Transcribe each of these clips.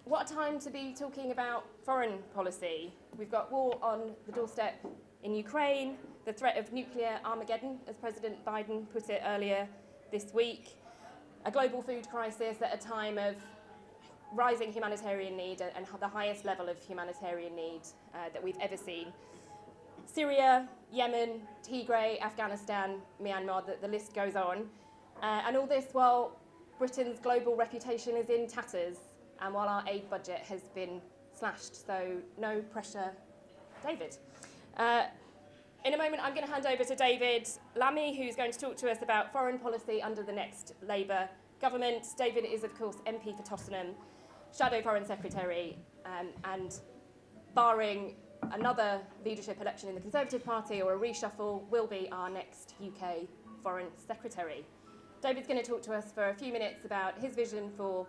What a time to be talking about foreign policy. We've got war on the doorstep in Ukraine, the threat of nuclear Armageddon, as President Biden put it earlier this week, a global food crisis at a time of rising humanitarian need and the highest level of humanitarian need that we've ever seen. Syria, Yemen, Tigray, Afghanistan, Myanmar, the list goes on. And all this while Britain's global reputation is in tatters and while our aid budget has been slashed. So no pressure, David. In a moment, I'm going to hand over to David Lammy, who's going to talk to us about foreign policy under the next Labour government. David is, of course, MP for Tottenham, Shadow Foreign Secretary, and barring another leadership election in the Conservative Party or a reshuffle, will be our next UK Foreign Secretary. David's going to talk to us for a few minutes about his vision for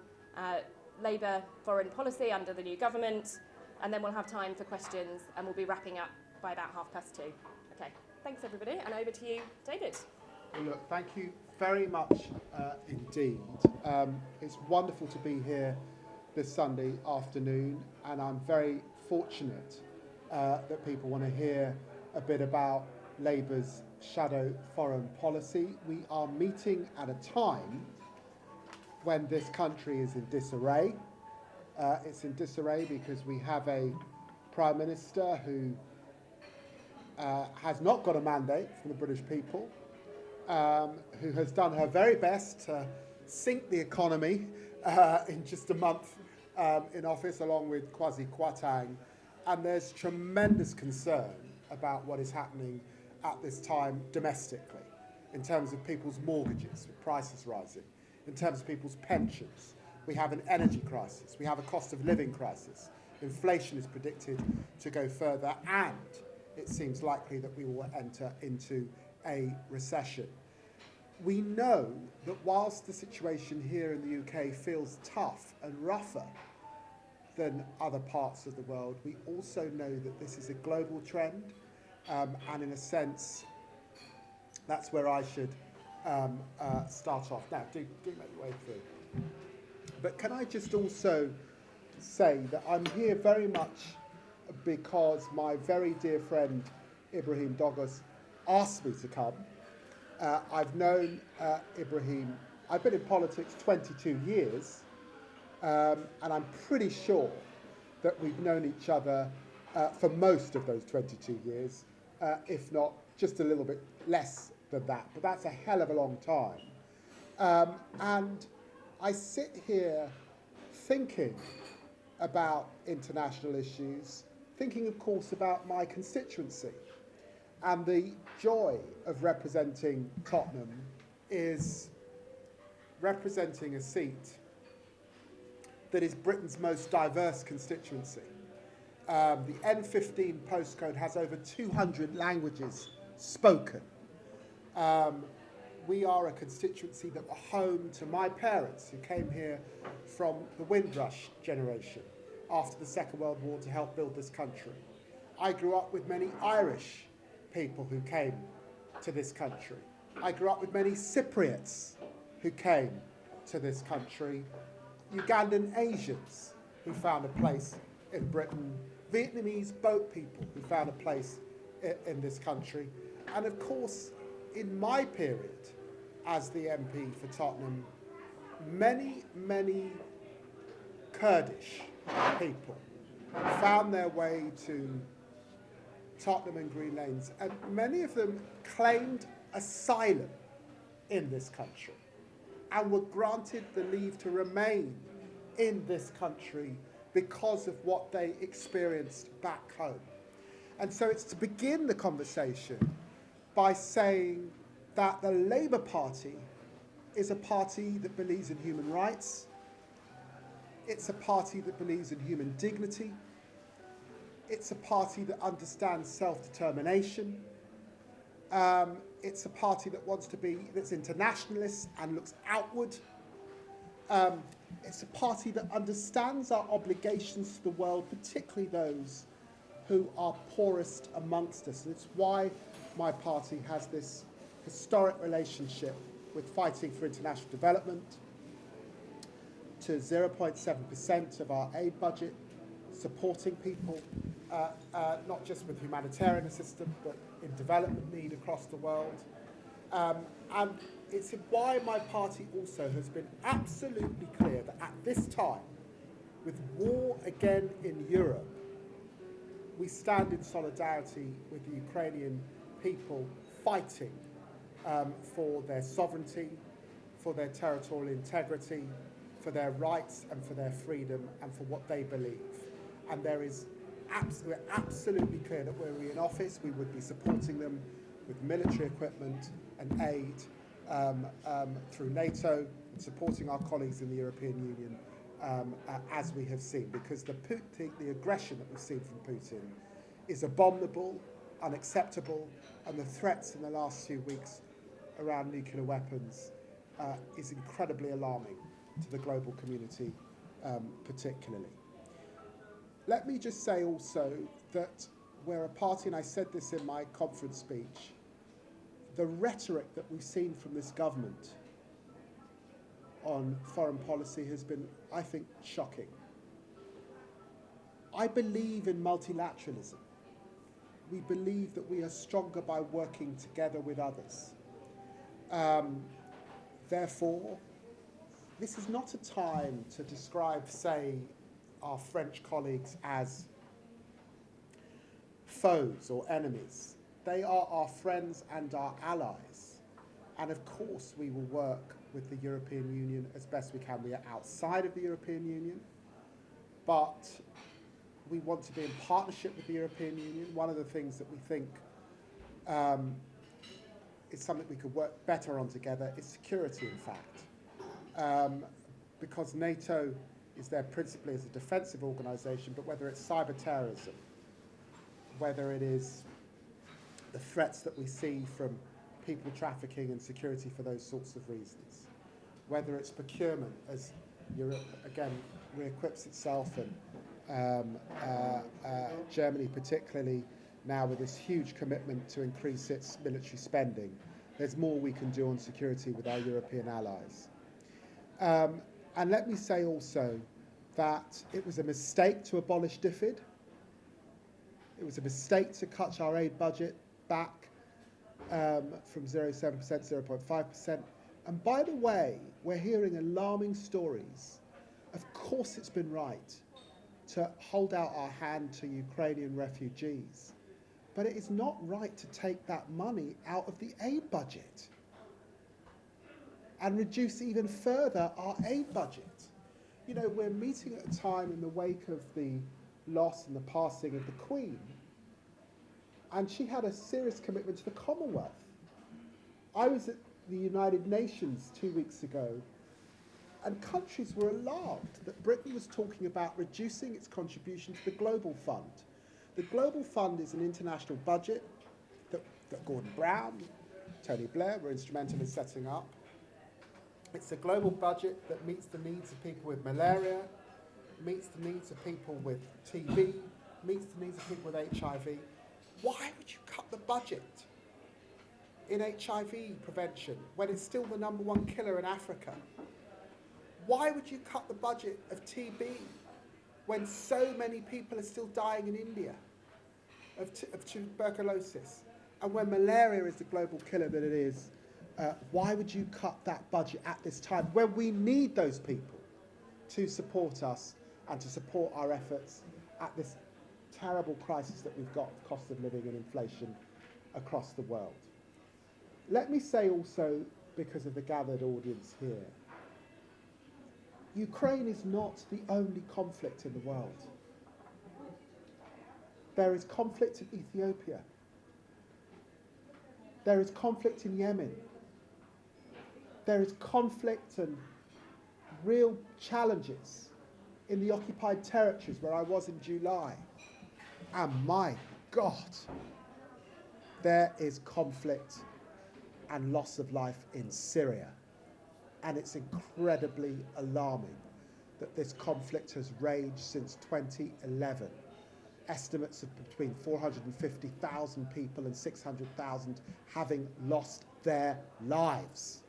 Labour foreign policy under the new government, and then we'll have time for questions, and we'll be wrapping up by about 2:30. Okay, thanks everybody, and over to you, David. Well, look, thank you very much indeed. It's wonderful to be here this Sunday afternoon, and I'm very fortunate that people want to hear a bit about Labour's shadow foreign policy. We are meeting at a time when this country is in disarray. It's in disarray because we have a Prime Minister who has not got a mandate from the British people, who has done her very best to sink the economy in just a month in office, along with Kwasi Kwarteng. And there's tremendous concern about what is happening at this time domestically, in terms of people's mortgages, with prices rising, in terms of people's pensions. We have an energy crisis. We have a cost of living crisis. Inflation is predicted to go further, and it seems likely that we will enter into a recession. We know that whilst the situation here in the UK feels tough and rougher than other parts of the world, we also know that this is a global trend, and in a sense, that's where I should start off. Now, do make your way through. But can I just also say that I'm here very much because my very dear friend Ibrahim Douglas asked me to come. I've known Ibrahim, I've been in politics 22 years, and I'm pretty sure that we've known each other for most of those 22 years, if not just a little bit less than that, but that's a hell of a long time. And I sit here thinking about international issues, thinking, of course, about my constituency. And the joy of representing Tottenham is representing a seat that is Britain's most diverse constituency. The N15 postcode has over 200 languages spoken. We are a constituency that were home to my parents, who came here from the Windrush generation after the Second World War to help build this country. I grew up with many Irish people who came to this country. I grew up with many Cypriots who came to this country, Ugandan Asians who found a place in Britain, Vietnamese boat people who found a place in this country, and of course, in my period as the MP for Tottenham, many, many Kurdish people found their way to Tottenham and Green Lanes, and many of them claimed asylum in this country and were granted the leave to remain in this country because of what they experienced back home. And so it's to begin the conversation by saying that the Labour Party is a party that believes in human rights. It's a party that believes in human dignity. It's a party that understands self-determination. It's a party that wants to be, that's internationalist and looks outward. It's a party that understands our obligations to the world, particularly those who are poorest amongst us. And it's why my party has this historic relationship with fighting for international development, to 0.7% of our aid budget, supporting people, not just with humanitarian assistance, but in development need across the world. And it's why my party also has been absolutely clear that at this time, with war again in Europe, we stand in solidarity with the Ukrainian people fighting for their sovereignty, for their territorial integrity, for their rights and for their freedom and for what they believe. And we're absolutely clear that were we in office, we would be supporting them with military equipment and aid through NATO, and supporting our colleagues in the European Union as we have seen, because the aggression that we've seen from Putin is abominable, unacceptable, and the threats in the last few weeks around nuclear weapons is incredibly alarming to the global community particularly. Let me just say also that we're a party, and I said this in my conference speech, the rhetoric that we've seen from this government on foreign policy has been, I think, shocking. I believe in multilateralism. We believe that we are stronger by working together with others. Therefore, this is not a time to describe, say, our French colleagues as foes or enemies. They are our friends and our allies. And of course, we will work with the European Union as best we can. We are outside of the European Union, but we want to be in partnership with the European Union. One of the things that we think is something we could work better on together is security, in fact. Because NATO is there principally as a defensive organisation, but whether it's cyber terrorism, whether it is the threats that we see from people trafficking and security for those sorts of reasons, whether it's procurement as Europe again re-equips itself, and Germany particularly now with this huge commitment to increase its military spending. There's more we can do on security with our European allies. And let me say also that it was a mistake to abolish DFID. It was a mistake to cut our aid budget back from 0.7% to 0.5%. And by the way, we're hearing alarming stories. Of course it's been right to hold out our hand to Ukrainian refugees, but it is not right to take that money out of the aid budget and reduce even further our aid budget. You know, we're meeting at a time in the wake of the loss and the passing of the Queen, and she had a serious commitment to the Commonwealth. I was at the United Nations 2 weeks ago, and countries were alarmed that Britain was talking about reducing its contribution to the Global Fund. The Global Fund is an international budget that Gordon Brown, Tony Blair were instrumental in setting up. It's a global budget that meets the needs of people with malaria, meets the needs of people with TB, meets the needs of people with HIV. Why would you cut the budget in HIV prevention when it's still the #1 killer in Africa? Why would you cut the budget of TB when so many people are still dying in India of tuberculosis? And when malaria is the global killer that it is, why would you cut that budget at this time when we need those people to support us and to support our efforts at this terrible crisis that we've got of cost of living and inflation across the world? Let me say also, because of the gathered audience here, Ukraine is not the only conflict in the world. There is conflict in Ethiopia. There is conflict in Yemen. There is conflict and real challenges in the occupied territories where I was in July. And my God, there is conflict and loss of life in Syria. And it's incredibly alarming that this conflict has raged since 2011. Estimates of between 450,000 people and 600,000 having lost their lives.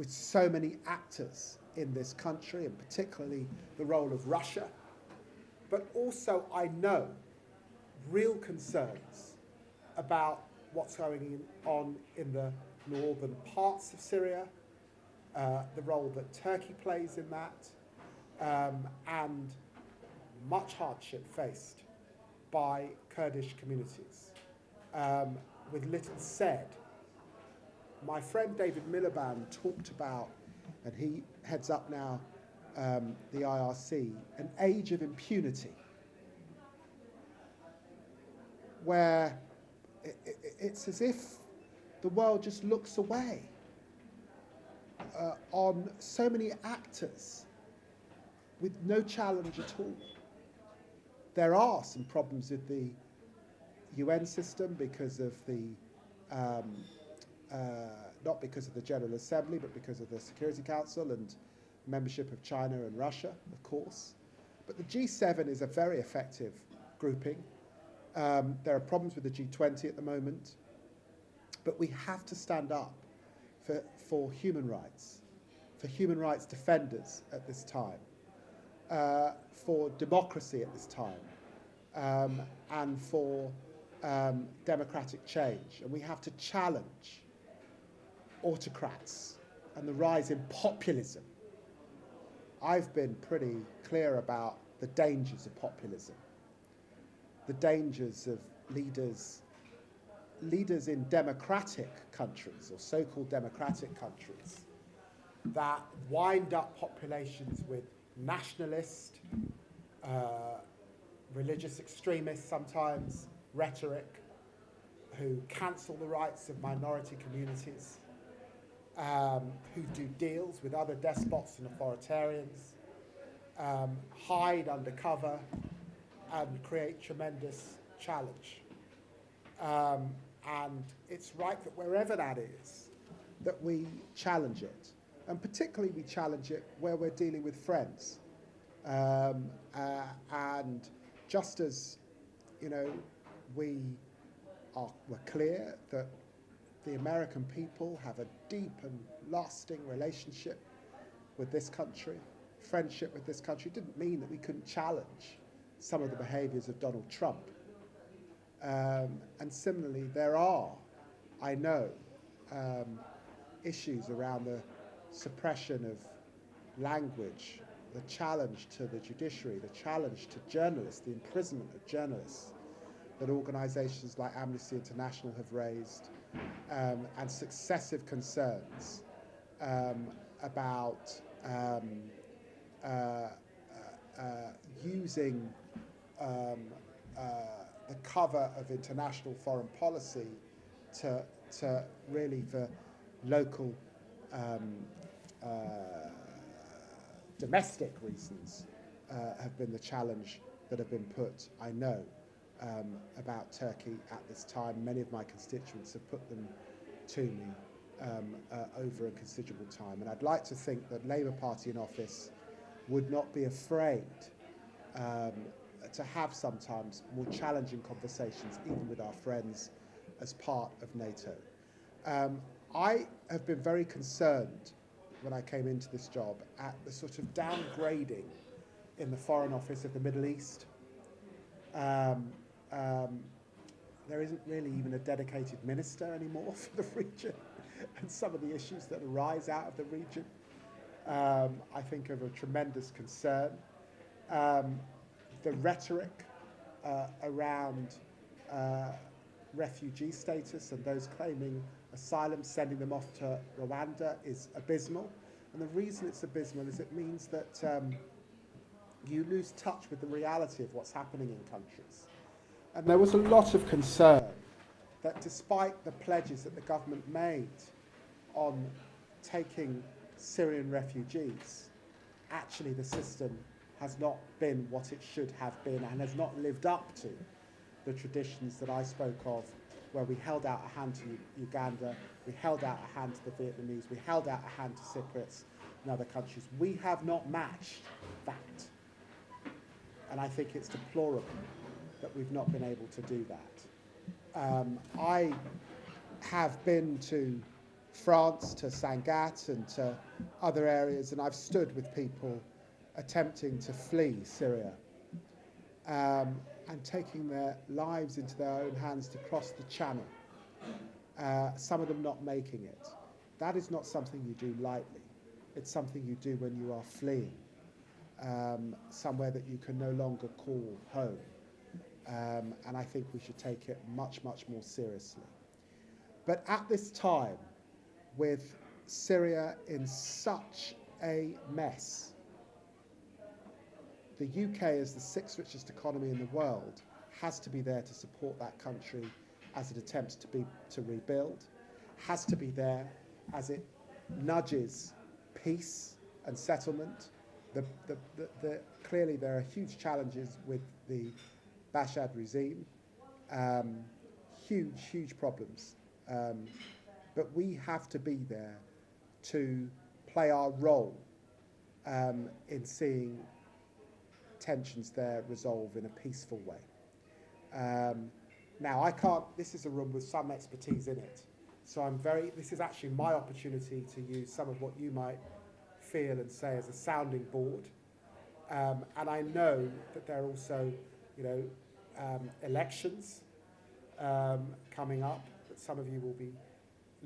with so many actors in this country, and particularly the role of Russia. But also I know real concerns about what's going on in the northern parts of Syria, the role that Turkey plays in that, and much hardship faced by Kurdish communities. With little said, my friend David Miliband talked about, and he heads up now the IRC, an age of impunity, where it's as if the world just looks away on so many actors with no challenge at all. There are some problems with the UN system because of the, not because of the General Assembly, but because of the Security Council and membership of China and Russia, of course. But the G7 is a very effective grouping. There are problems with the G20 at the moment, but we have to stand up for human rights defenders at this time, for democracy at this time, and for democratic change. And we have to challenge autocrats and the rise in populism. I've been pretty clear about the dangers of populism, the dangers of leaders in democratic countries, or so-called democratic countries, that wind up populations with nationalist, religious extremists sometimes, rhetoric, who cancel the rights of minority communities, who do deals with other despots and authoritarians, hide under cover, and create tremendous challenge. And it's right that wherever that is, that we challenge it. And particularly we challenge it where we're dealing with friends. And just as, we're clear that the American people have a deep and lasting relationship with this country, friendship with this country, didn't mean that we couldn't challenge some of the behaviours of Donald Trump. And similarly, there are, I know, issues around the suppression of language, the challenge to the judiciary, the challenge to journalists, the imprisonment of journalists that organisations like Amnesty International have raised, and successive concerns about using the cover of international foreign policy to really for local domestic reasons have been the challenge that have been put, I know, about Turkey at this time. Many of my constituents have put them to me over a considerable time. And I'd like to think that Labour Party in office would not be afraid to have sometimes more challenging conversations, even with our friends, as part of NATO. I have been very concerned when I came into this job at the sort of downgrading in the Foreign Office of the Middle East. There isn't really even a dedicated minister anymore for the region, and some of the issues that arise out of the region, I think, are of a tremendous concern. The rhetoric around refugee status and those claiming asylum, sending them off to Rwanda, is abysmal. And the reason it's abysmal is it means that you lose touch with the reality of what's happening in countries. And there was a lot of concern that despite the pledges that the government made on taking Syrian refugees, actually the system has not been what it should have been and has not lived up to the traditions that I spoke of, where we held out a hand to Uganda, we held out a hand to the Vietnamese, we held out a hand to Cypriots and other countries. We have not matched that. And I think it's deplorable that we've not been able to do that. I have been to France to Sangatte and to other areas, and I've stood with people attempting to flee Syria and taking their lives into their own hands to cross the channel, some of them not making it. That is not something you do lightly. It's something you do when you are fleeing somewhere that you can no longer call home. And I think we should take it much, much more seriously. But at this time, with Syria in such a mess, the UK, as the sixth richest economy in the world, has to be there to support that country as it attempts to rebuild, has to be there as it nudges peace and settlement. Clearly there are huge challenges with the Bashar regime, huge problems. But we have to be there to play our role in seeing tensions there resolve in a peaceful way. Now, this is a room with some expertise in it, so this is actually my opportunity to use some of what you might feel and say as a sounding board. And I know that there are also, elections coming up that some of you will be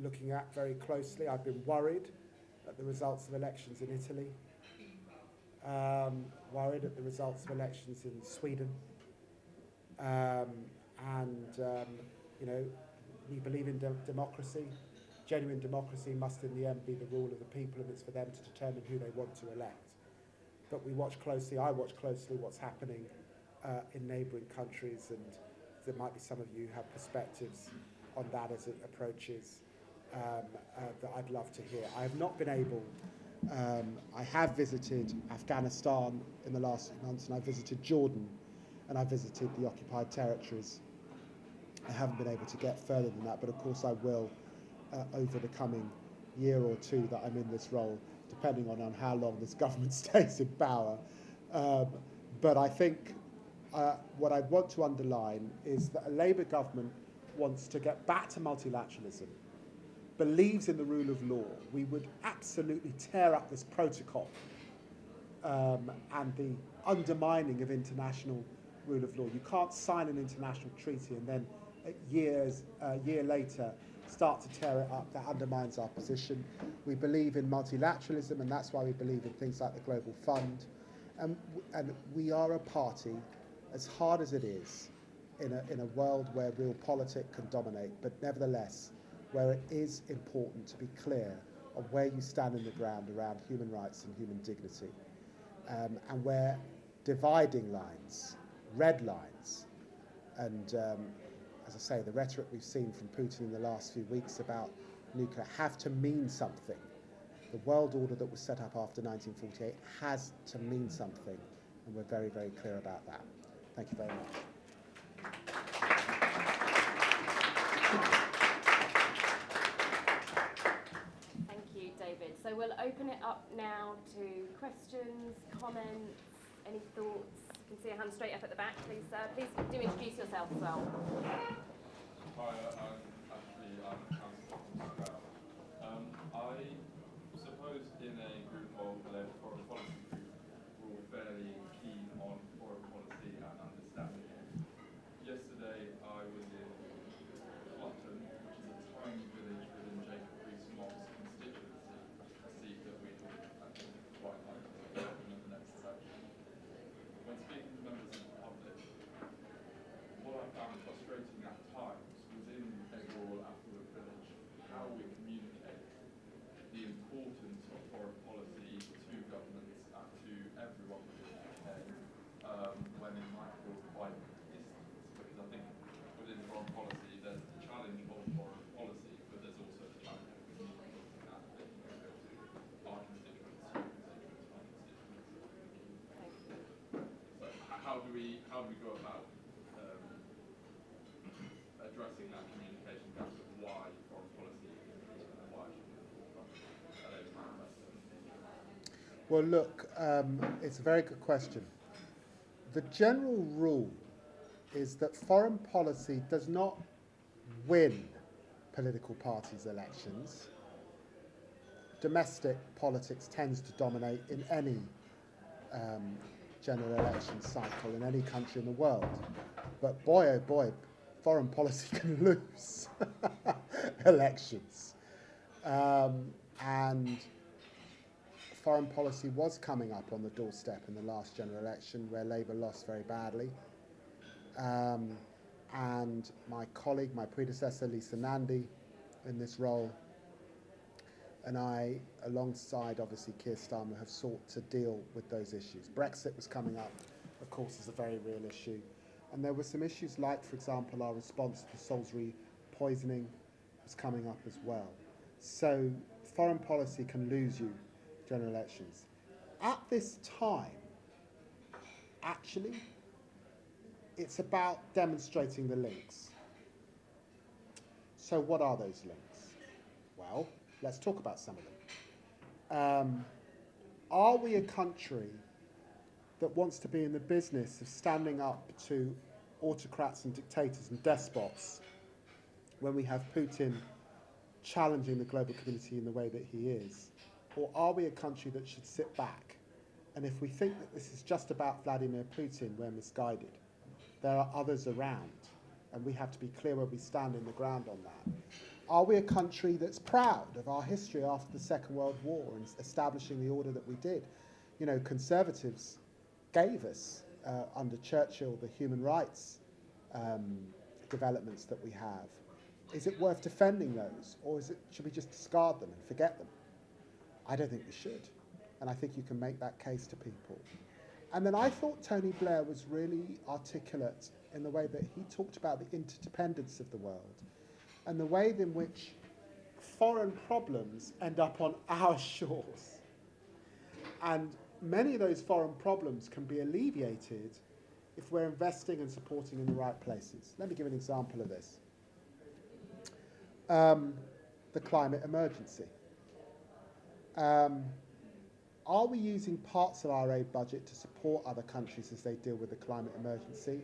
looking at very closely. I've been worried at the results of elections in Italy, worried at the results of elections in Sweden, we believe in democracy. Genuine democracy must in the end be the rule of the people, and it's for them to determine who they want to elect. But I watch closely what's happening in neighbouring countries, and there might be some of you who have perspectives on that as it approaches that I'd love to hear. I have not been able, I have visited Afghanistan in the last few months, and I visited Jordan, and I visited the occupied territories. I haven't been able to get further than that, but of course I will over the coming year or two that I'm in this role, depending on how long this government stays in power. But I think what I want to underline is that a Labour government wants to get back to multilateralism, believes in the rule of law. We would absolutely tear up this protocol and the undermining of international rule of law. You can't sign an international treaty and then a year later start to tear it up. That undermines our position. We believe in multilateralism, and that's why we believe in things like the Global Fund. And we are a party, as hard as it is, in a world where realpolitik can dominate, but nevertheless, where it is important to be clear on where you stand in the ground around human rights and human dignity, and where dividing lines, red lines, and as I say, the rhetoric we've seen from Putin in the last few weeks about nuclear have to mean something. The world order that was set up after 1948 has to mean something, and we're very, very clear about that. Thank you very much. Thank you, David. So we'll open it up now to questions, comments, any thoughts. You can see a hand straight up at the back, please, sir. Please do introduce yourself as well. Hi, I'm Councillor Scrap. I suppose in a group of the foreign policy group, we're all fairly keen on foreign policy and understanding it. Yesterday, I was in Clutton, which is a tiny village within Jacob Rees-Mogg's constituency, a seat that we would, I think, quite like to get in the next election. When speaking to members of the public, what I found frustrating at times was in a rural affluent village, how we communicate the importance of foreign policy to governments and to everyone within the UK when it might feel quite distant. Because I think within foreign policy there's the challenge of foreign policy, but there's also the challenge of communicating that to our constituents, your constituents, my constituents. So how do we go about addressing that communication gap of why foreign policy is important and why it should be at the forefront? Well, look, it's a very good question. The general rule is that foreign policy does not win political parties' elections. domestic politics tends to dominate in any general election cycle in any country in the world. But boy, oh boy, foreign policy can lose elections. And foreign policy was coming up on the doorstep in the last general election where Labour lost very badly. And my colleague, my predecessor, Lisa Nandy, in this role, and I, alongside obviously Keir Starmer, have sought to deal with those issues. Brexit was coming up, of course, is a very real issue. And there were some issues like, for example, our response to the Salisbury poisoning was coming up as well. So foreign policy can lose you general elections. At this time, actually, it's about demonstrating the links. So what are those links? Well, let's talk about some of them. Are we a country that wants to be in the business of standing up to autocrats and dictators and despots when we have Putin challenging the global community in the way that he is? Or are we a country that should sit back? And if we think that this is just about Vladimir Putin, we're misguided. There are others around, and we have to be clear where we stand in the ground on that. Are we a country that's proud of our history after the Second World War and establishing the order that we did? You know, conservatives gave us, under Churchill, the human rights developments that we have. Is it worth defending those, or should we just discard them and forget them? I don't think we should, and I think you can make that case to people. And then I thought Tony Blair was really articulate in the way that he talked about the interdependence of the world and the way in which foreign problems end up on our shores. And many of those foreign problems can be alleviated if we're investing and supporting in the right places. Let me give an example of this. The climate emergency. Are we using parts of our aid budget to support other countries as they deal with the climate emergency?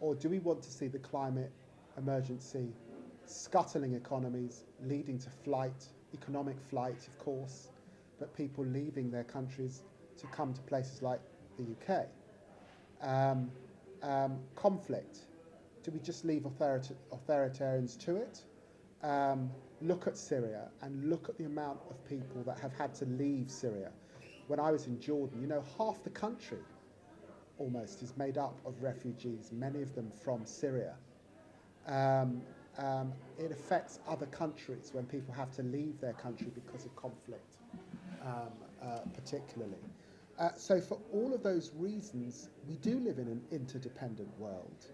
Or do we want to see the climate emergency scuttling economies, leading to flight, economic flight, of course, but people leaving their countries to come to places like the UK? Conflict. Do we just leave authoritarians to it? Look at Syria and look at the amount of people that have had to leave Syria. When I was in Jordan, you know, half the country almost is made up of refugees, many of them from Syria. It affects other countries when people have to leave their country because of conflict, particularly. So for all of those reasons, we do live in an interdependent world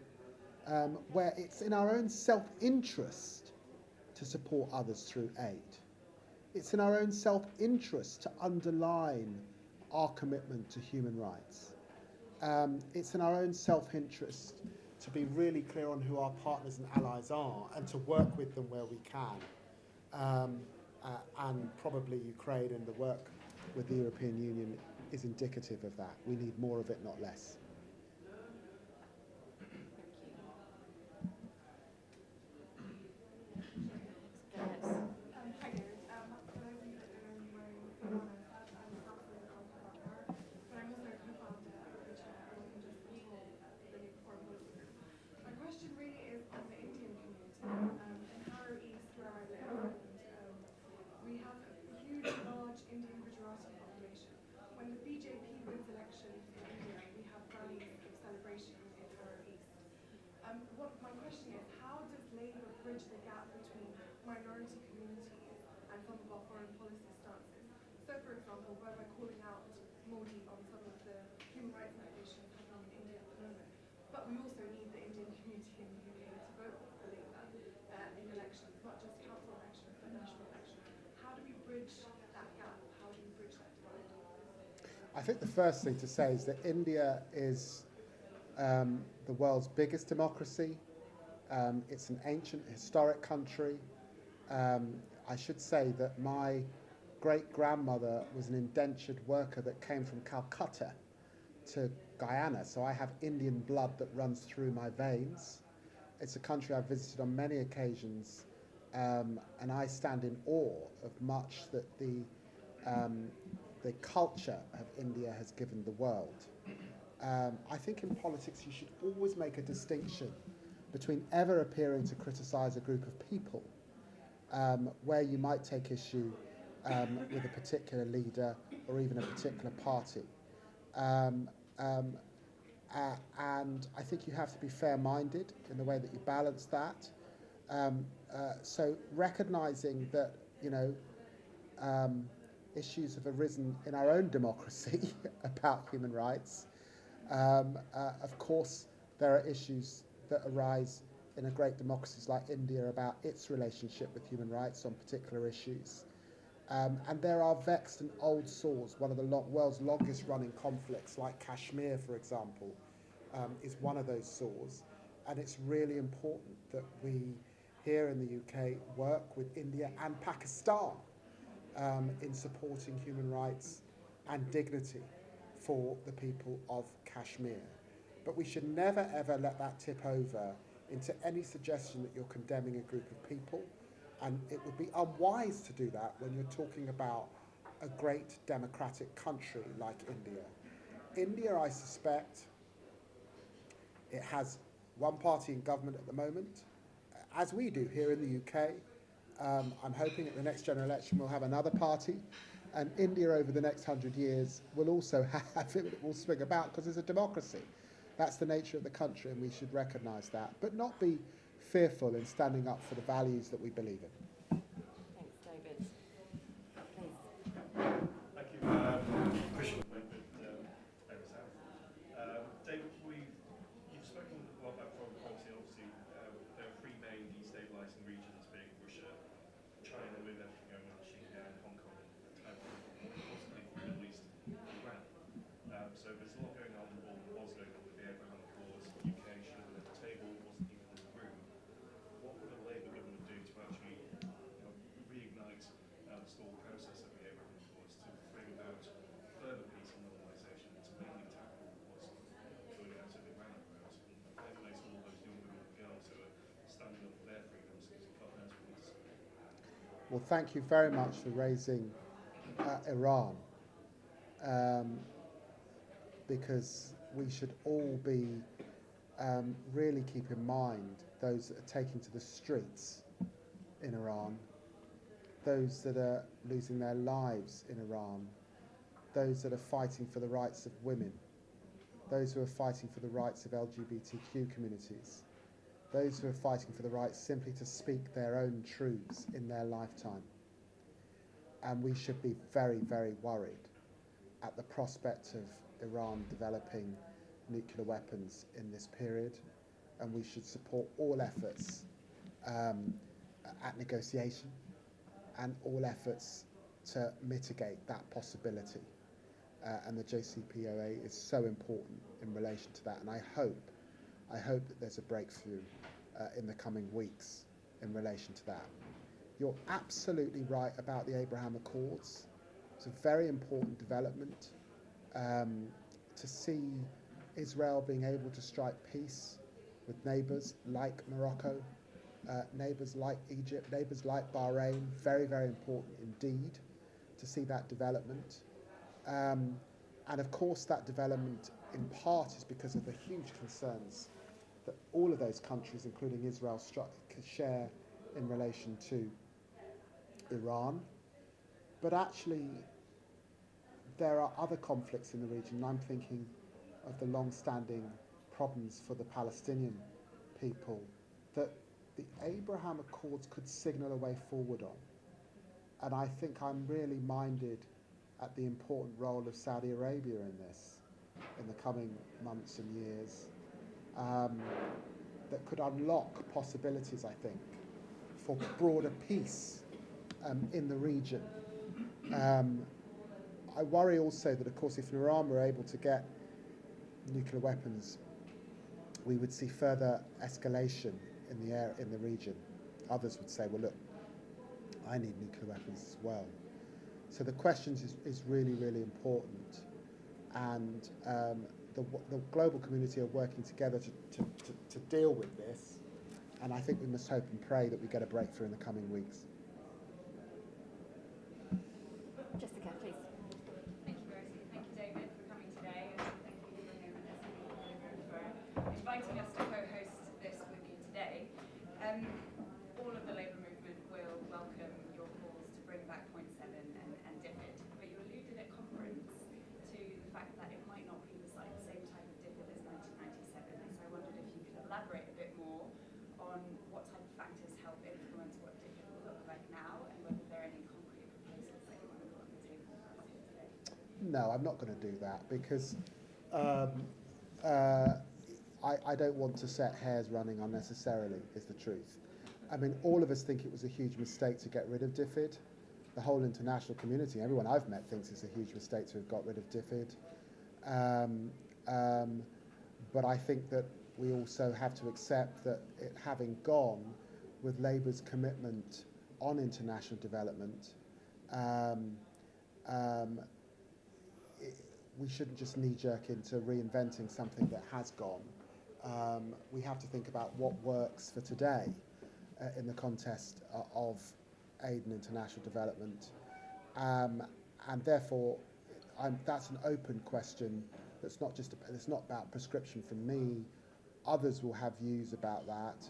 where it's in our own self-interest to support others through aid. It's in our own self-interest to underline our commitment to human rights. It's in our own self-interest to be really clear on who our partners and allies are and to work with them where we can. And probably Ukraine and the work with the European Union is indicative of that. We need more of it, not less. I think the first thing to say is that India is the world's biggest democracy. It's an ancient, historic country. I should say that my great-grandmother was an indentured worker that came from Calcutta to Guyana, so I have Indian blood that runs through my veins. It's a country I've visited on many occasions, and I stand in awe of much that the the culture of India has given the world. I think in politics you should always make a distinction between ever appearing to criticise a group of people where you might take issue with a particular leader or even a particular party. And I think you have to be fair-minded in the way that you balance that. So recognising that, issues have arisen in our own democracy about human rights. Of course, there are issues that arise in a great democracies like India about its relationship with human rights on particular issues. And there are vexed and old sores. One of the world's longest running conflicts, like Kashmir, for example, is one of those sores. And it's really important that we here in the UK work with India and Pakistan in supporting human rights and dignity for the people of Kashmir. But we should never ever let that tip over into any suggestion that you're condemning a group of people, and it would be unwise to do that when you're talking about a great democratic country like India. India, I suspect, it has one party in government at the moment, as we do here in the UK. I'm hoping at the next general election we'll have another party, and India over the next 100 years will also have it will swing about because it's a democracy. That's the nature of the country, and we should recognise that, but not be fearful in standing up for the values that we believe in. Thanks, David. Please. Thank you. Question with David, you've spoken a lot about foreign policy. Obviously, there are three main destabilising regions, being Russia, China with everything going on in Xinjiang, Hong Kong, and Taiwan, and possibly the Middle East, Iran. So there's a lot going on, or was going on with the Abraham Accords. UK should have been at the table, wasn't even in the room. What would a Labour government do to actually reignite the stalled process of the Abraham Accords to bring about further peace and normalisation, to mainly tackle what's going out of Iran at the moment, and place all those young women and girls who are standing up for their freedoms because God knows we need to. Well, thank you very much for raising Iran, because we should all be really keep in mind those that are taking to the streets in Iran, those that are losing their lives in Iran, those that are fighting for the rights of women, those who are fighting for the rights of LGBTQ communities, those who are fighting for the right simply to speak their own truths in their lifetime. And we should be very, very worried at the prospect of Iran developing nuclear weapons in this period, and we should support all efforts at negotiation and all efforts to mitigate that possibility. And the JCPOA is so important in relation to that, and I hope that there's a breakthrough in the coming weeks in relation to that. You're absolutely right about the Abraham Accords. It's a very important development to see Israel being able to strike peace with neighbours like Morocco, neighbours like Egypt, neighbours like Bahrain. Very, very important indeed to see that development. And of course that development in part is because of the huge concerns that all of those countries, including Israel, share in relation to Iran. But actually, there are other conflicts in the region. I'm thinking of the long-standing problems for the Palestinian people that the Abraham Accords could signal a way forward on. And I think I'm really minded at the important role of Saudi Arabia in this in the coming months and years, that could unlock possibilities, I think, for broader peace in the region. I worry also that, of course, if Iran were able to get nuclear weapons, we would see further escalation in the region. Others would say, well, look, I need nuclear weapons as well. So the question is really, really important. And the global community are working together to deal with this. And I think we must hope and pray that we get a breakthrough in the coming weeks. Jessica. inviting us to co-host this with you today. All of the Labour movement will welcome your calls to bring back point 7 and DFID, but you alluded at conference to the fact that it might not be the same type of DFID as 1997, so I wondered if you could elaborate a bit more on what type of factors help influence what DFID will look like now, and whether there are any concrete proposals that you want to put on the table for us here today. No, I'm not going to do that because I don't want to set hares running unnecessarily, is the truth. I mean, all of us think it was a huge mistake to get rid of DFID. The whole international community, everyone I've met thinks it's a huge mistake to have got rid of DFID. But I think that we also have to accept that it having gone with Labour's commitment on international development, we shouldn't just knee-jerk into reinventing something that has gone. We have to think about what works for today in the context of aid and international development. And therefore, that's an open question. It's not about prescription from me. Others will have views about that.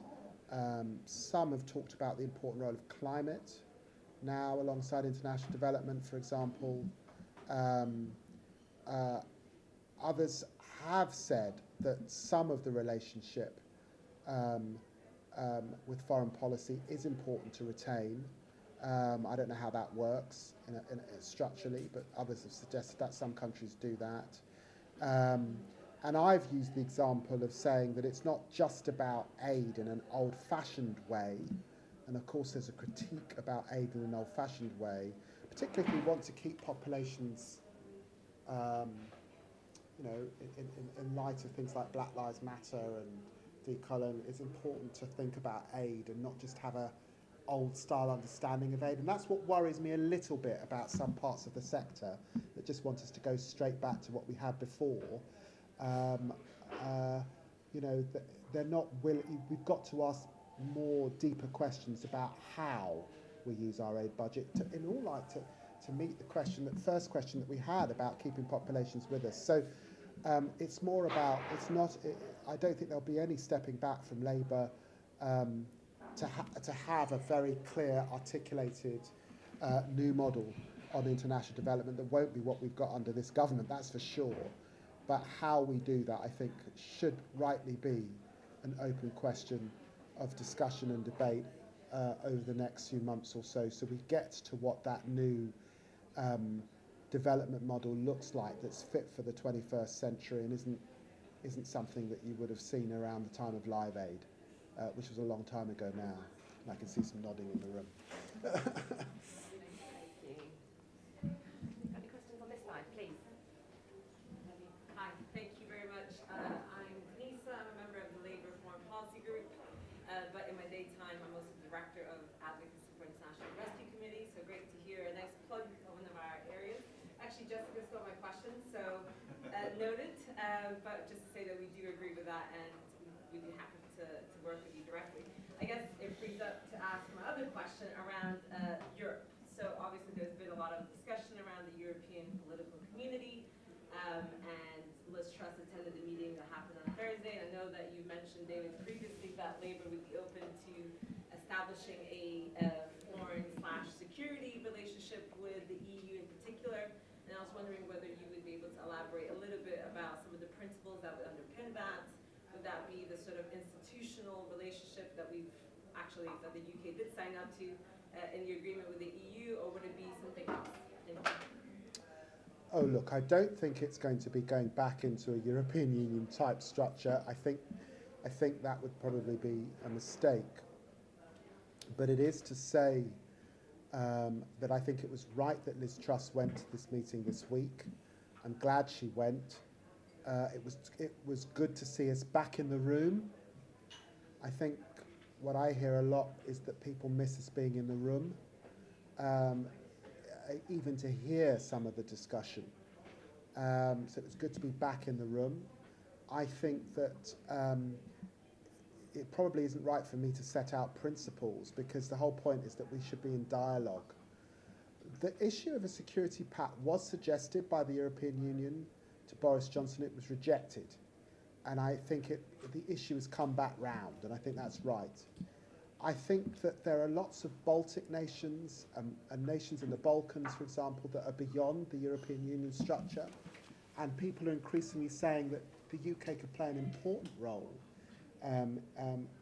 Some have talked about the important role of climate now alongside international development, for example. Others have said that some of the relationship with foreign policy is important to retain. I don't know how that works structurally, but others have suggested that some countries do that. And I've used the example of saying that it's not just about aid in an old-fashioned way, and of course there's a critique about aid in an old-fashioned way, particularly if we want to keep populations in light of things like Black Lives Matter and decolon, it's important to think about aid and not just have a old-style understanding of aid. And that's what worries me a little bit about some parts of the sector that just want us to go straight back to what we had before. They're not willing. We've got to ask more deeper questions about how we use our aid budget to meet the first question that we had about keeping populations with us. So it's more about, I don't think there'll be any stepping back from Labour to have a very clear, articulated new model on international development that won't be what we've got under this government, that's for sure. But how we do that, I think, should rightly be an open question of discussion and debate over the next few months or so we get to what that new development model looks like that's fit for the 21st century and isn't something that you would have seen around the time of Live Aid, which was a long time ago now. And I can see some nodding in the room. Thank you. Any questions on this side, please? Hi, thank you very much. I'm Denisa, I'm a member of the Labour Foreign Policy Group, but in my daytime I'm also Director of Advocacy for International Rescue Committee, so great to hear a nice plug of one of our areas. Actually, Jessica stole my question, so noted, but just to say that we do agree with that and we'd be happy to work with you directly. I guess it frees up to ask my other question around Europe. So obviously there's been a lot of discussion around the European political community, and Liz Truss attended the meeting that happened on Thursday. And I know that you mentioned, David, previously that Labour would be open to establishing a foreign/security relationship with the EU in particular. And I was wondering whether you would be able to elaborate a little bit about some of the principles that would underpin that. Would that be the sort of institutional relationship that that the UK did sign up to in the agreement with the EU, or would it be something else? Thank you. Oh, look, I don't think it's going to be going back into a European Union type structure. I think that would probably be a mistake. But it is to say that I think it was right that Liz Truss went to this meeting this week. I'm glad she went. It was good to see us back in the room. I think what I hear a lot is that people miss us being in the room, even to hear some of the discussion. So it was good to be back in the room. I think that it probably isn't right for me to set out principles, because the whole point is that we should be in dialogue. The issue of a security pact was suggested by the European Union to Boris Johnson. It was rejected. and I think the issue has come back round, and I think that's right. I think that there are lots of Baltic nations and nations in the Balkans, for example, that are beyond the European Union structure, and people are increasingly saying that the UK could play an important role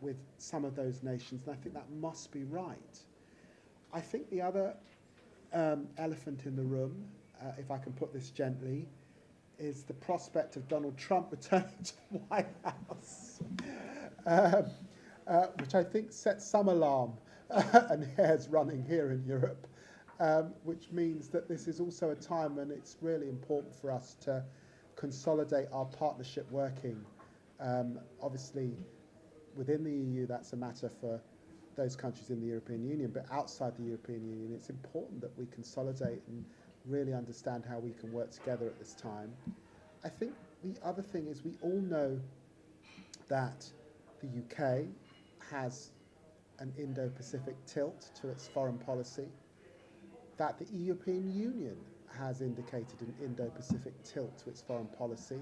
with some of those nations, and I think that must be right. I think the other elephant in the room, if I can put this gently, is the prospect of Donald Trump returning to the White House, which I think sets some alarm and hairs running here in Europe, which means that this is also a time when it's really important for us to consolidate our partnership working. Obviously, within the EU, that's a matter for those countries in the European Union, but outside the European Union, it's important that we consolidate and really understand how we can work together at this time. I think the other thing is we all know that the UK has an Indo-Pacific tilt to its foreign policy, that the European Union has indicated an Indo-Pacific tilt to its foreign policy,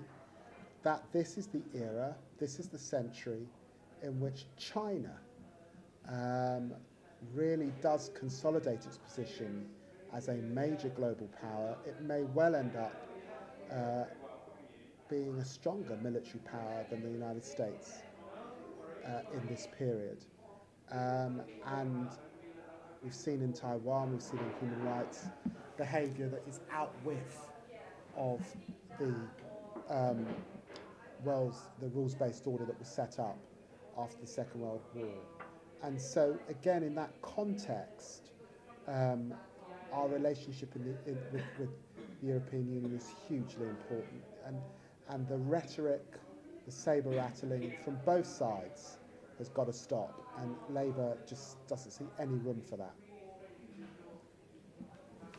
that this is the era, this is the century in which China really does consolidate its position as a major global power. It may well end up being a stronger military power than the United States in this period. And we've seen in Taiwan, we've seen in human rights behaviour that is out with of the rules-based order that was set up after the Second World War. And so, again, in that context, our relationship with the European Union is hugely important. And the rhetoric, the sabre-rattling from both sides has got to stop. And Labour just doesn't see any room for that.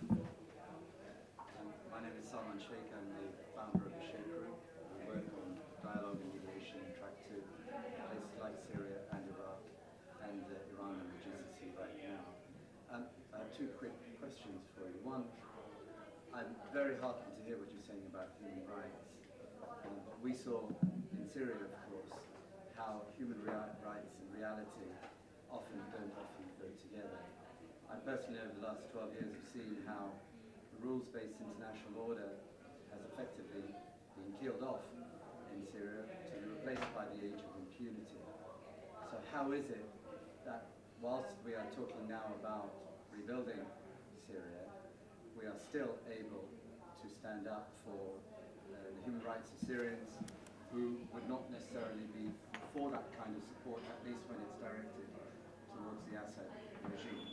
My name is Salman Sheikh. I'm the founder of the Sheikh Group. We work on dialogue and mediation in track 2, places like Syria and Iraq and Iran and the GCC right now. I have two quick questions for you. One, I'm very heartened to hear what you're saying about human rights. But we saw in Syria, of course, how human rights and reality often don't go together. I personally, over the last 12 years, have seen how the rules-based international order has effectively been killed off in Syria to be replaced by the age of impunity. So how is it that whilst we are talking now about rebuilding Syria, we are still able to stand up for the human rights of Syrians who would not necessarily be for that kind of support, at least when it's directed towards the Assad regime?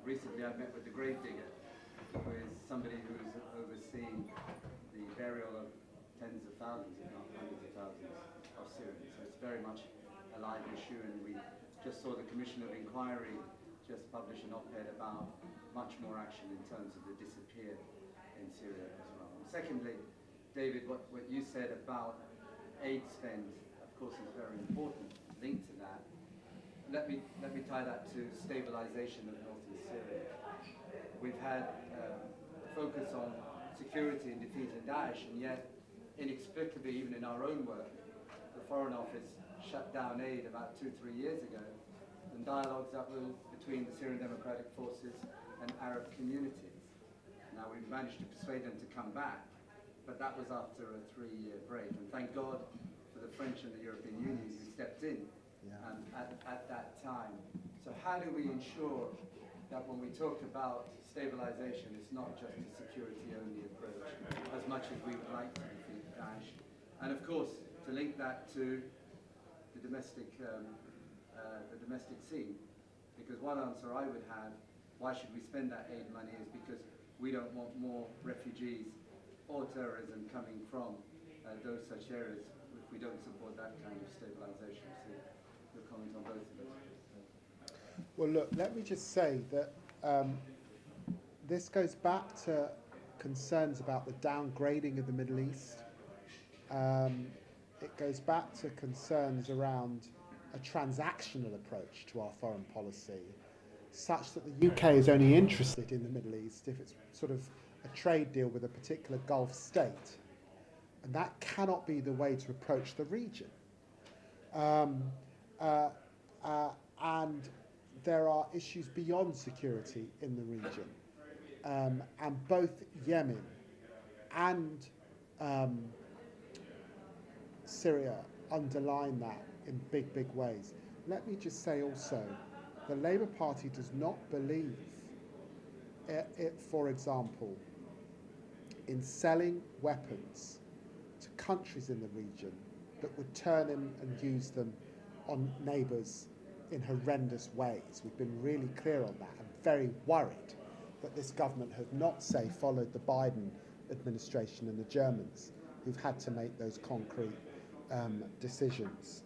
Recently I met with the gravedigger, who is somebody who's overseen the burial of tens of thousands, if not hundreds of thousands, of Syrians. So it's very much a live issue, and we just saw the Commission of Inquiry just publish an op-ed about much more action in terms of the disappeared in Syria as well. And secondly, David, what you said about aid spend, of course, is very important, linked to that. Let me tie that to stabilization of northern Syria. We've had focus on security and defeating Daesh, and yet, inexplicably, even in our own work, the Foreign Office shut down aid about 2-3 years ago, and dialogues that were between the Syrian Democratic Forces and Arab communities. Now, we've managed to persuade them to come back, but that was after a 3-year break, and thank God for the French and the European Union who stepped in at that time. So how do we ensure that when we talk about stabilization, it's not just a security-only approach, as much as we would like to defeat Daesh? And of course, to link that to the domestic scene, because one answer I would have, why should we spend that aid money, is because we don't want more refugees or terrorism coming from those such areas if we don't support that kind of stabilization. So your comment on both of those. Well, look, let me just say that this goes back to concerns about the downgrading of the Middle East. It goes back to concerns around a transactional approach to our foreign policy, such that the UK is only interested in the Middle East if it's sort of a trade deal with a particular Gulf state. And that cannot be the way to approach the region. Um, uh, and there are issues beyond security in the region. And both Yemen and Syria underline that in big, big ways. Let me just say also, the Labour Party does not believe, for example, in selling weapons to countries in the region that would turn them and use them on neighbours in horrendous ways. We've been really clear on that. I'm very worried that this government has not, say, followed the Biden administration and the Germans, who've had to make those concrete decisions.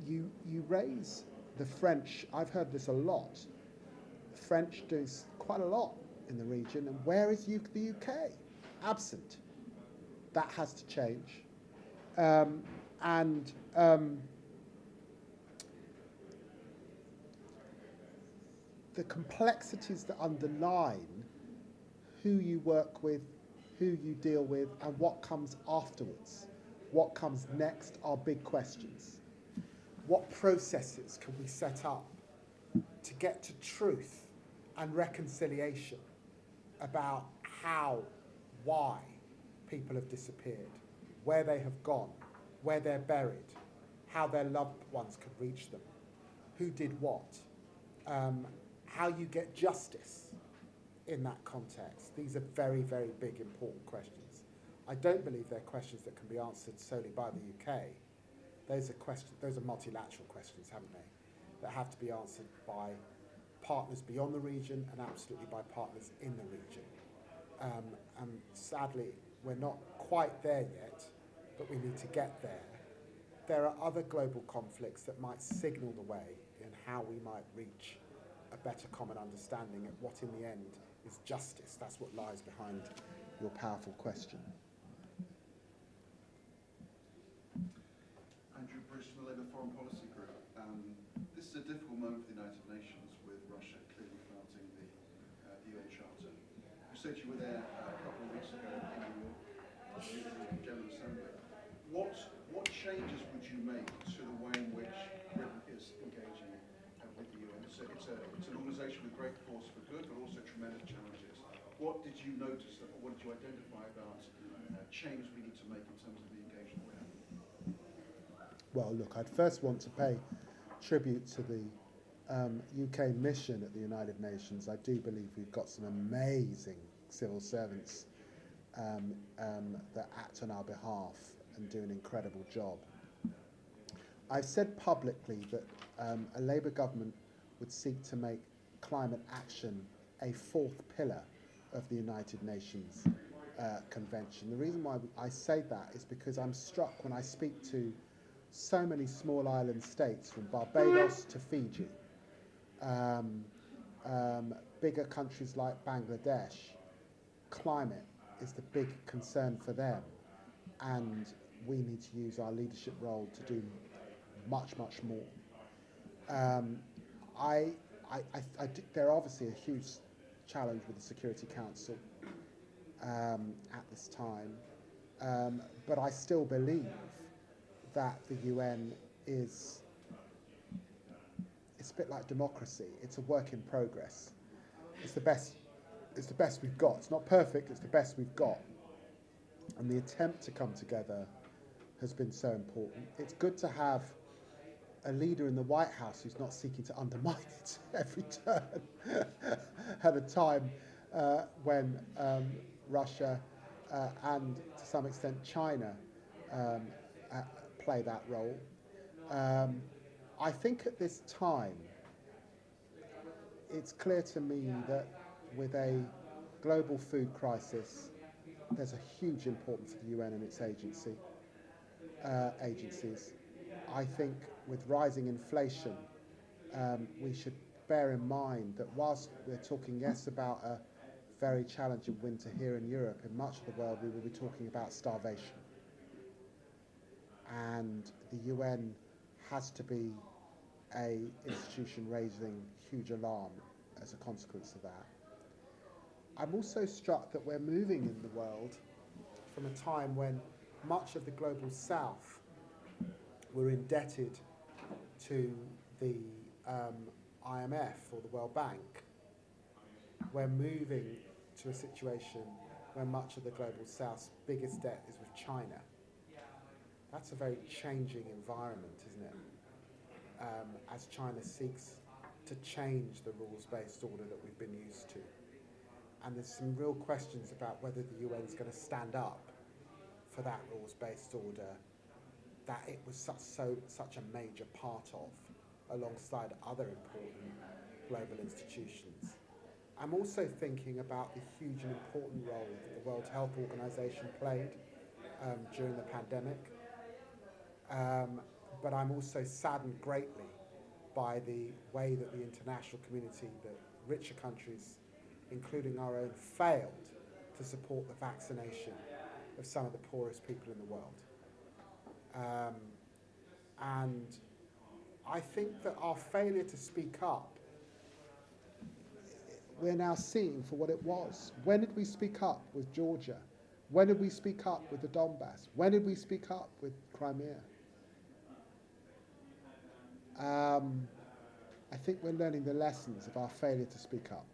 You raise the French. I've heard this a lot. The French do quite a lot in the region, and where is the UK? Absent. That has to change. The complexities that underline who you work with, who you deal with, and what comes afterwards, what comes next, are big questions. What processes can we set up to get to truth and reconciliation about how, why people have disappeared, where they have gone, where they're buried, how their loved ones could reach them, who did what, how you get justice in that context. These are very, very big, important questions. I don't believe they're questions that can be answered solely by the UK. Those are multilateral questions, haven't they, that have to be answered by partners beyond the region and absolutely by partners in the region. And sadly, we're not quite there yet, but we need to get there. There are other global conflicts that might signal the way in how we might reach a better common understanding of what in the end is justice. That's what lies behind your powerful question. Andrew Bruce from the Labour Foreign Policy Group. This is a difficult moment for the United Nations, with Russia clearly flouting the UN Charter. You said you were there a couple of weeks ago in New York, the General Assembly. What changes would you make to the way in which Britain is engaging with the UN? So it's an organisation with great force for good, but also tremendous challenges. What did you notice, or what did you identify about changes we need to make in terms of the engagement we have? Well, look, I'd first want to pay tribute to the UK mission at the United Nations. I do believe we've got some amazing civil servants that act on our behalf and do an incredible job. I've said publicly that a Labour government would seek to make climate action a fourth pillar of the United Nations Convention. The reason why I say that is because I'm struck when I speak to so many small island states, from Barbados to Fiji, bigger countries like Bangladesh. Climate is the big concern for them, and we need to use our leadership role to do much, much more. They're obviously a huge challenge with the Security Council at this time, but I still believe that the UN is, it's a bit like democracy. It's a work in progress. It's the best we've got. It's not perfect, it's the best we've got. And the attempt to come together has been so important. It's good to have a leader in the White House who's not seeking to undermine it every turn at a time when Russia and to some extent China play that role. I think at this time it's clear to me that with a global food crisis, there's a huge importance for the UN and its agencies. I think with rising inflation, we should bear in mind that whilst we're talking, yes, about a very challenging winter here in Europe, in much of the world we will be talking about starvation. And the UN has to be an institution raising huge alarm as a consequence of that. I'm also struck that we're moving in the world from a time when much of the global south were indebted to the IMF or the World Bank. We're moving to a situation where much of the global south's biggest debt is with China. That's a very changing environment, isn't it? As China seeks to change the rules-based order that we've been used to. And there's some real questions about whether the UN is going to stand up for that rules-based order that it was such a major part of, alongside other important global institutions. I'm also thinking about the huge and important role that the World Health Organization played during the pandemic. But I'm also saddened greatly by the way that the international community, the richer countries, including our own, failed to support the vaccination of some of the poorest people in the world. And I think that our failure to speak up, we're now seeing for what it was. When did we speak up with Georgia? When did we speak up with the Donbass? When did we speak up with Crimea? I think we're learning the lessons of our failure to speak up.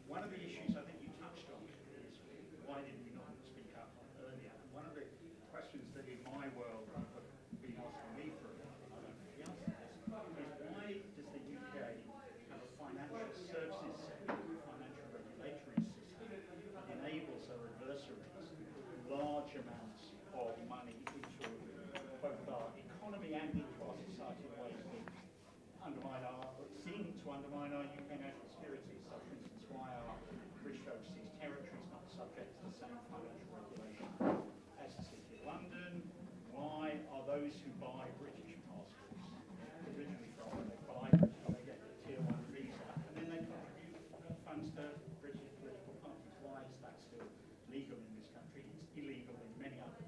One of the issues I think you touched on is why did we not speak up earlier? And one of the questions that in my world have been asking me for a while, and I don't know the answer to this, is why does the UK have a financial services sector, financial regulatory system that enables our adversaries large amounts of money into both our economy and into our society in ways that seem to undermine our UK national security. So, for instance, why are British overseas territories not subject to the same financial regulation as the City of London? Why are those who buy British passports originally from when they buy British, they get the Tier 1 visa, and then they contribute funds to British political parties? Why is that still legal in this country? It's illegal in many other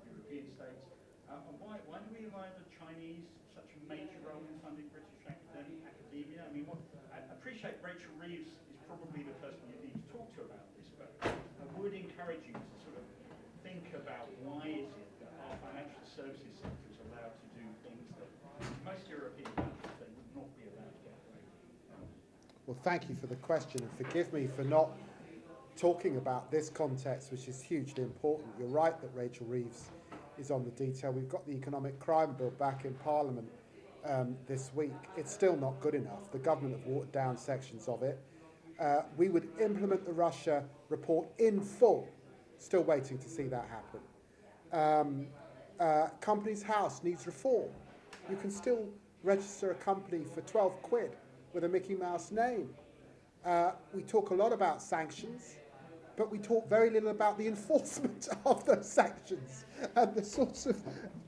European states. And why do we allow the Chinese such a major role in funding British academia? I mean, I appreciate Rachel Reeves is probably the person you need to talk to about this, but I would encourage you to sort of think about why is it that our financial services sector is allowed to do things that most European countries they would not be allowed to get away with. Well, thank you for the question, and forgive me for not talking about this context, which is hugely important. You're right that Rachel Reeves is on the detail. We've got the economic crime bill back in Parliament this week. It's still not good enough. The government have watered down sections of it. We would implement the Russia report in full. Still waiting to see that happen. Companies House needs reform. You can still register a company for 12 quid with a Mickey Mouse name. We talk a lot about sanctions, but we talk very little about the enforcement of those sanctions and the sorts of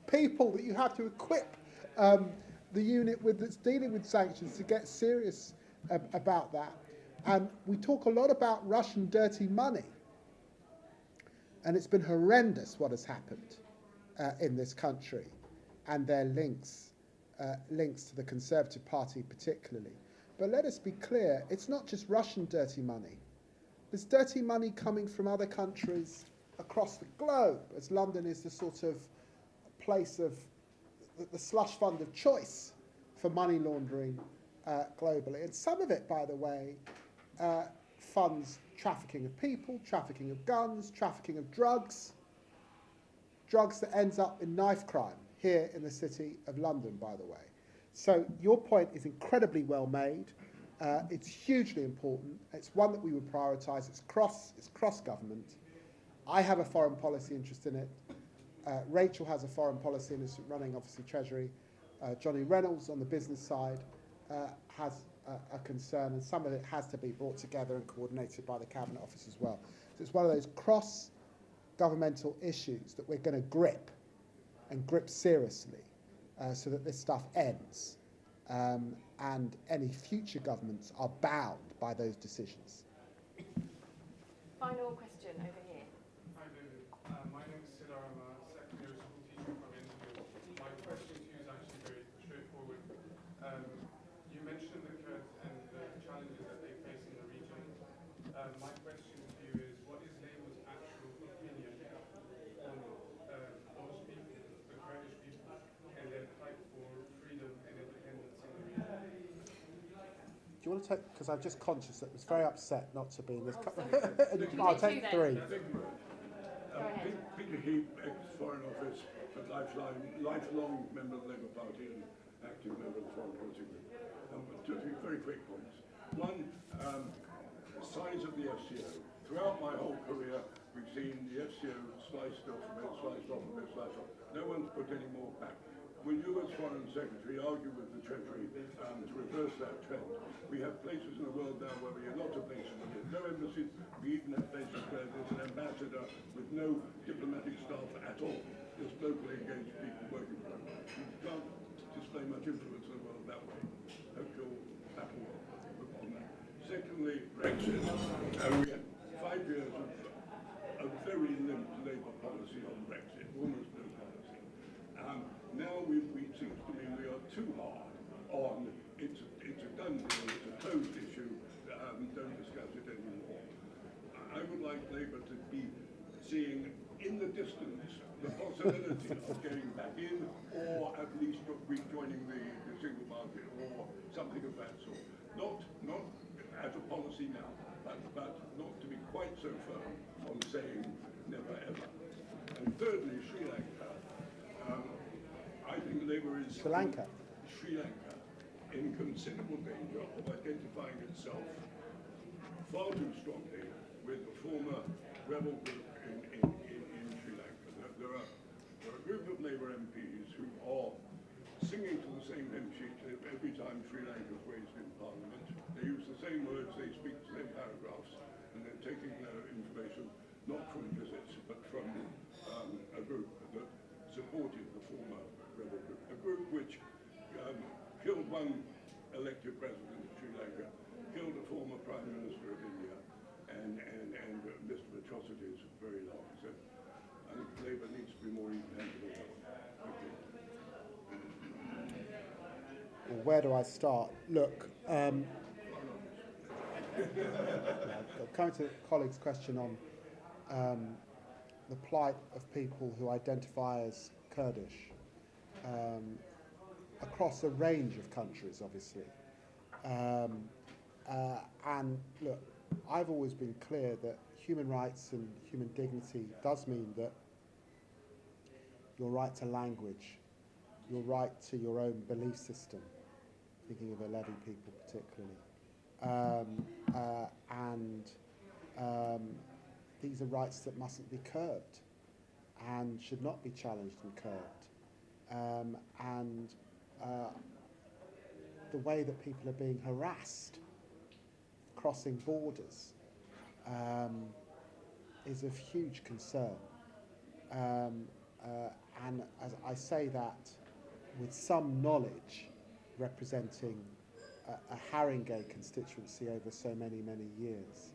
people that you have to equip the unit that's dealing with sanctions to get serious about that. And we talk a lot about Russian dirty money, and it's been horrendous what has happened in this country and their links to the Conservative Party particularly. But let us be clear, it's not just Russian dirty money. There's dirty money coming from other countries across the globe, as London is the sort of place of the slush fund of choice for money laundering globally. And some of it, by the way, funds trafficking of people, trafficking of guns, trafficking of drugs that ends up in knife crime here in the City of London, by the way. So your point is incredibly well made. It's hugely important. It's one that we would prioritise. It's cross government. I have a foreign policy interest in it. Rachel has a foreign policy interest, running obviously Treasury. Johnny Reynolds on the business side has a concern, and some of it has to be brought together and coordinated by the Cabinet Office as well. So it's one of those cross-governmental issues that we're going to grip seriously so that this stuff ends. And any future governments are bound by those decisions. Final question over here. Hi, David. My name is Sidar. I'm a secondary school teacher from Interview. My question to you is actually very straightforward. You mentioned mentioned the Kurds and the challenges that they face in the region. My question to you is, what is Labour's actual opinion on those people, the Kurdish people, and their fight for freedom and independence in the region? Do you want to take, because I'm just conscious that it was very upset not to be in this. I'll take take three. Go ahead. Peter Heap, ex-Foreign Office, but lifelong member of the Labour Party and active member of the Foreign Policy Group. Two very quick points. One, the size of the FCO. Throughout my whole career, we've seen the FCO sliced off a bit, sliced off a bit, sliced off. No one's put any more back. Will you, as Foreign Secretary, argue with the Treasury to reverse that trend? We have places in the world now where we have lots of places where there's no embassies. We even have places where there's an ambassador with no diplomatic staff at all. Just locally engaged people working for them. You can't display much influence in the world that way. Hope you'll battle on that. Secondly, Brexit. We had 5 years of a very limp Labour policy on Brexit, almost no policy. Now it seems to me we are too hard on it's a done deal, it's a closed issue, don't discuss it anymore. I would like Labour to be seeing in the distance the possibility of getting back in, or at least rejoining the single market, or something of that sort. Not as a policy now, but not to be quite so firm on saying never ever. And thirdly, Sri Lanka. I think Labour is Sri Lanka in considerable danger of identifying itself far too strongly with the former rebel group in Sri Lanka. There are a group of Labour MPs who are singing to the same hymn sheet every time Sri Lanka is raised in Parliament. They use the same words, they speak the same paragraphs, and they're taking their information not from visits, but from a group that supported the former rebel group. A group which killed one elected president of Sri Lanka, killed a former prime minister of India, and listed atrocities very long. So I think Labour needs to be more even-handed on that one. Thank you. Well, where do I start? Look, coming to a colleague's question on the plight of people who identify as Kurdish across a range of countries, obviously. And look, I've always been clear that human rights and human dignity does mean that your right to language, your right to your own belief system, thinking of the Levy people particularly, these are rights that mustn't be curbed and should not be challenged and curbed. The way that people are being harassed crossing borders is of huge concern. And as I say that with some knowledge, representing a Haringey constituency over so many, many years.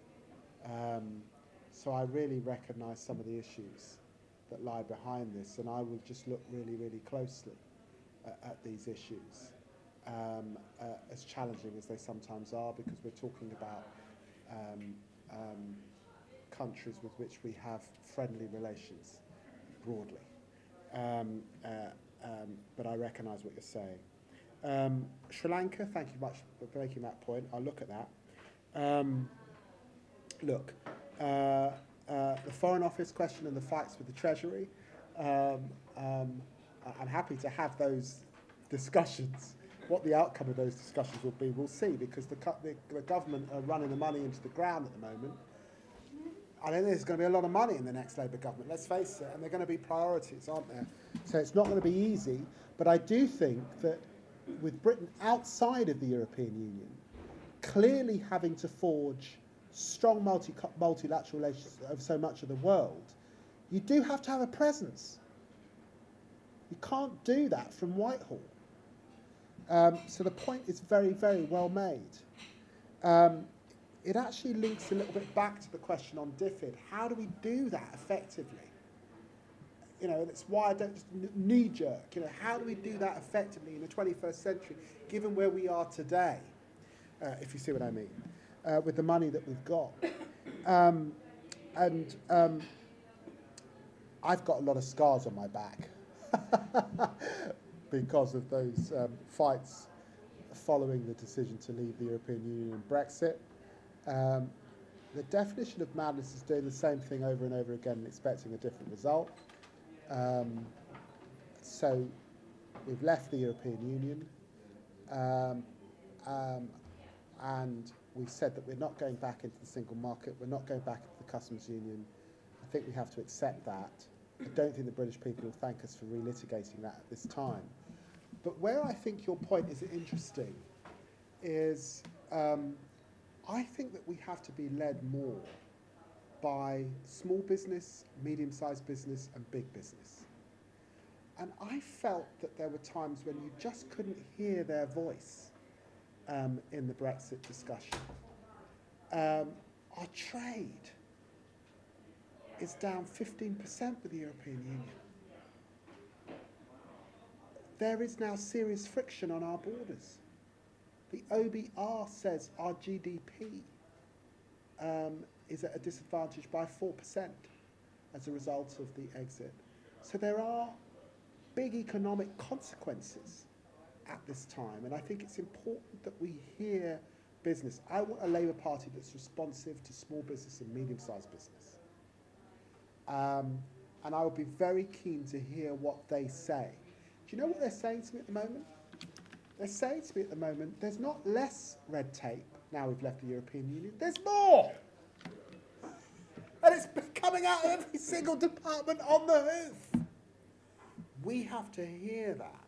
So I really recognise some of the issues that lie behind this, and I will just look really, really closely at these issues, as challenging as they sometimes are, because we're talking about countries with which we have friendly relations broadly. But I recognise what you're saying. Sri Lanka, thank you much for making that point. I'll look at that. The Foreign Office question and the fights with the Treasury. I'm happy to have those discussions. What the outcome of those discussions will be, we'll see, because the government are running the money into the ground at the moment. I don't think there's going to be a lot of money in the next Labour government, let's face it, and they're going to be priorities, aren't there? So it's not going to be easy, but I do think that with Britain outside of the European Union, clearly having to forge strong multilateral relations over so much of the world, you do have to have a presence. You can't do that from Whitehall. So the point is very, very well made. It actually links a little bit back to the question on DFID. How do we do that effectively? You know, that's why I don't just knee-jerk. You know, how do we do that effectively in the 21st century, given where we are today? if you see what I mean, with the money that we've got. I've got a lot of scars on my back because of those fights following the decision to leave the European Union and Brexit. The definition of madness is doing the same thing over and over again and expecting a different result. So we've left the European Union, and we've said that we're not going back into the single market, we're not going back into the customs union. I think we have to accept that. I don't think the British people will thank us for relitigating that at this time. But where I think your point is interesting is I think that we have to be led more by small business, medium-sized business, and big business. And I felt that there were times when you just couldn't hear their voice in the Brexit discussion. Our trade is down 15% with the European Union. There is now serious friction on our borders. The OBR says our GDP is at a disadvantage by 4% as a result of the exit. So there are big economic consequences at this time, and I think it's important that we hear business. I want a Labour Party that's responsive to small business and medium-sized business. And I will be very keen to hear what they say. Do you know what they're saying to me at the moment? They're saying to me at the moment, there's not less red tape now we've left the European Union, there's more! And it's coming out of every single department on the hoof. We have to hear that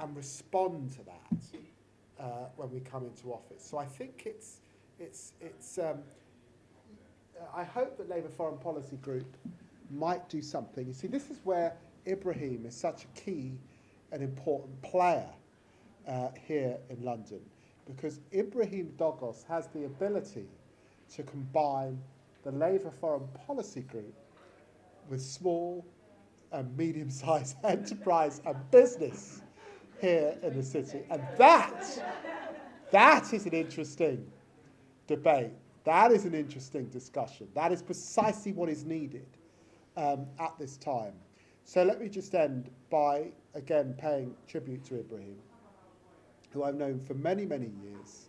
and respond to that when we come into office. So I think I hope that Labour Foreign Policy Group might do something. You see, this is where Ibrahim is such a key and important player here in London, because Ibrahim Dogos has the ability to combine the Labour Foreign Policy Group with small and medium-sized enterprise and business here in the city. And that is an interesting debate. That is an interesting discussion. That is precisely what is needed at this time. So let me just end by, again, paying tribute to Ibrahim, who I've known for many, many years,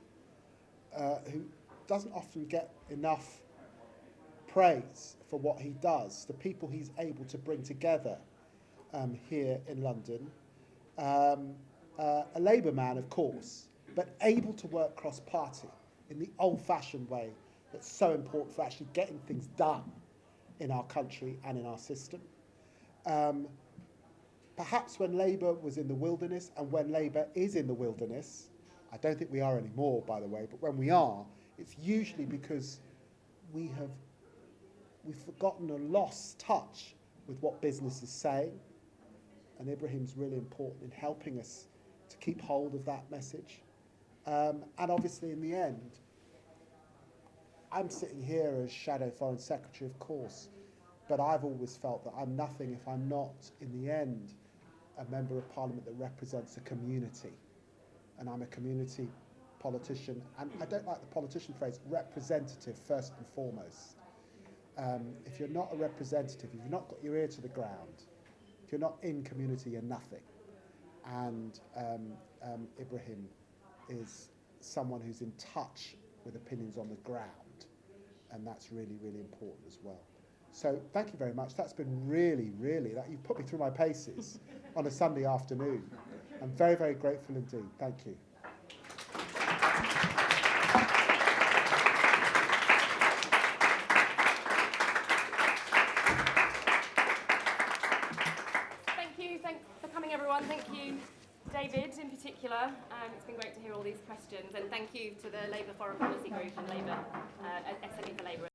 who doesn't often get enough praise for what he does, the people he's able to bring together here in London. A Labour man, of course, but able to work cross-party in the old-fashioned way that's so important for actually getting things done in our country and in our system. Perhaps when Labour was in the wilderness, and when Labour is in the wilderness, I don't think we are anymore, by the way, but when we are, it's usually because we've forgotten or lost touch with what business is saying, and Ibrahim's really important in helping us to keep hold of that message. And obviously, in the end, I'm sitting here as Shadow Foreign Secretary, of course, but I've always felt that I'm nothing if I'm not, in the end, a Member of Parliament that represents a community. And I'm a community politician, and I don't like the politician phrase, representative first and foremost. If you're not a representative, if you've not got your ear to the ground, if you're not in community, you're nothing. And Ibrahim is someone who's in touch with opinions on the ground, and that's really, really important as well. So thank you very much. That's been really, really, you've put me through my paces on a Sunday afternoon. I'm very, very grateful indeed. Thank you. Thanks for coming, everyone. Thank you, David, in particular. It's been great to hear all these questions, and thank you to the Labour Foreign Policy Group and Labour, SME for Labour.